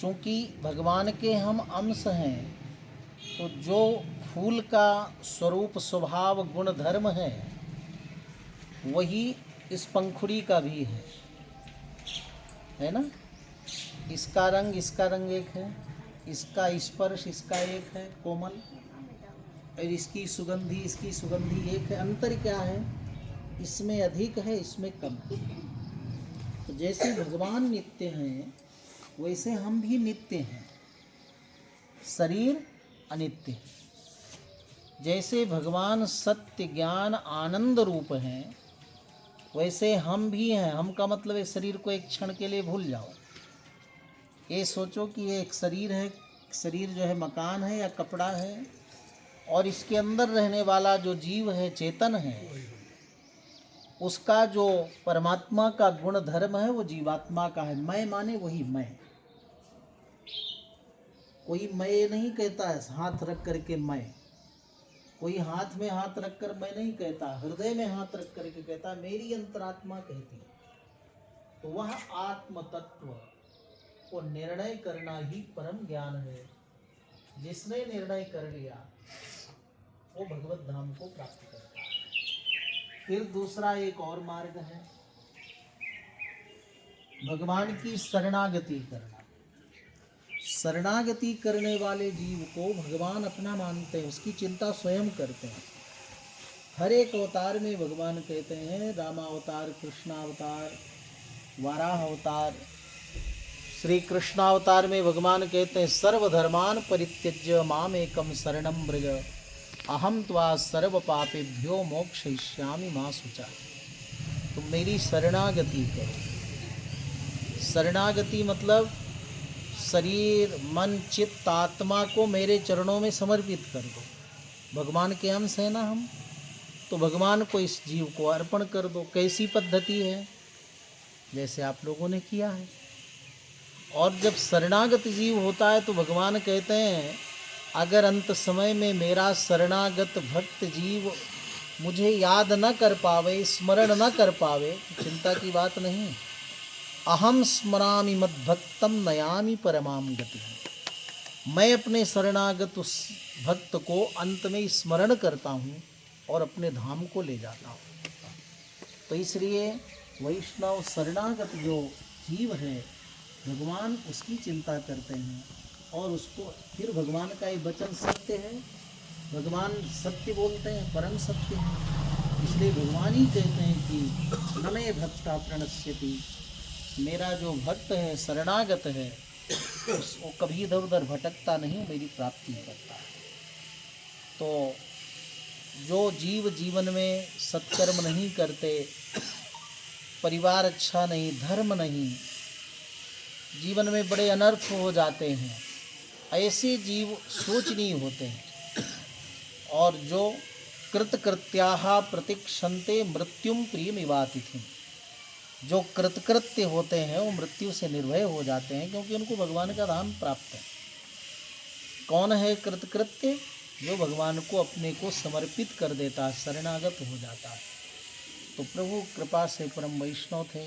चूँकि भगवान के हम अंश हैं, तो जो फूल का स्वरूप स्वभाव गुण धर्म है वही इस पंखुड़ी का भी है ना। इसका रंग एक है, इसका स्पर्श इसका एक है कोमल, और इसकी सुगंधी एक है। अंतर क्या है? इसमें अधिक है, इसमें कम है। तो जैसे भगवान नित्य हैं वैसे हम भी नित्य हैं, शरीर अनित्य है। जैसे भगवान सत्य ज्ञान आनंद रूप हैं वैसे हम भी हैं। हम का मतलब है शरीर को एक क्षण के लिए भूल जाओ, ये सोचो कि ये एक शरीर है, शरीर जो है मकान है या कपड़ा है, और इसके अंदर रहने वाला जो जीव है, चेतन है, उसका जो परमात्मा का गुण धर्म है वो जीवात्मा का है। मैं माने वही मैं। कोई मैं नहीं कहता है हाथ रख करके मैं, कोई हाथ में हाथ रख कर मैं नहीं कहता, हृदय में हाथ रख करके कहता मेरी अंतरात्मा कहती है। तो वह आत्म तत्व को निर्णय करना ही परम ज्ञान है। जिसने निर्णय कर लिया वो भगवत धाम को प्राप्त करता है। फिर दूसरा एक और मार्ग है, भगवान की शरणागति करना। शरणागति करने वाले जीव को भगवान अपना मानते हैं, उसकी चिंता स्वयं करते हैं। हर एक अवतार में भगवान कहते हैं, रामावतार, कृष्णावतार, वाराह अवतार, श्री कृष्णावतार में भगवान कहते हैं सर्वधर्मान परित्यज्य माम एकम शरणम व्रज अहम त्वा सर्व पापेभ्यो मोक्षयिष्यामि मा शुचा। तुम मेरी शरणागति करो। शरणागति मतलब शरीर मन चित्त आत्मा को मेरे चरणों में समर्पित कर दो। भगवान के अंश है ना हम, तो भगवान को इस जीव को अर्पण कर दो। कैसी पद्धति है? जैसे आप लोगों ने किया है। और जब शरणागत जीव होता है तो भगवान कहते हैं अगर अंत समय में मेरा शरणागत भक्त जीव मुझे याद न कर पावे, स्मरण न कर पावे, तो चिंता की बात नहीं। अहम स्मरामि मद्भक्तम नयामि परमाम गति। मैं अपने शरणागत उस भक्त को अंत में स्मरण करता हूँ और अपने धाम को ले जाता हूँ। तो इसलिए वैष्णव शरणागत जो जीव है भगवान उसकी चिंता करते हैं, और उसको फिर भगवान का ये वचन सत्य है। भगवान सत्य बोलते हैं, परम सत्य है। इसलिए भगवान ही कहते हैं कि न मे भक्ता प्रणश्यति, मेरा जो भक्त है शरणागत है वो कभी इधर उधर भटकता नहीं, मेरी प्राप्ति करता है। तो जो जीव जीवन में सत्कर्म नहीं करते, परिवार अच्छा नहीं, धर्म नहीं, जीवन में बड़े अनर्थ हो जाते हैं, ऐसे जीव सोचनीय होते हैं। और जो कृतकृत्याः प्रतिक्षन्ते मृत्युम प्रियमिवातिथिम, जो कृतकृत्य होते हैं वो मृत्यु से निर्भय हो जाते हैं, क्योंकि उनको भगवान का धाम प्राप्त है। कौन है कृतकृत्य? जो भगवान को अपने को समर्पित कर देता है, शरणागत हो जाता है। तो प्रभु कृपा से परम वैष्णव थे,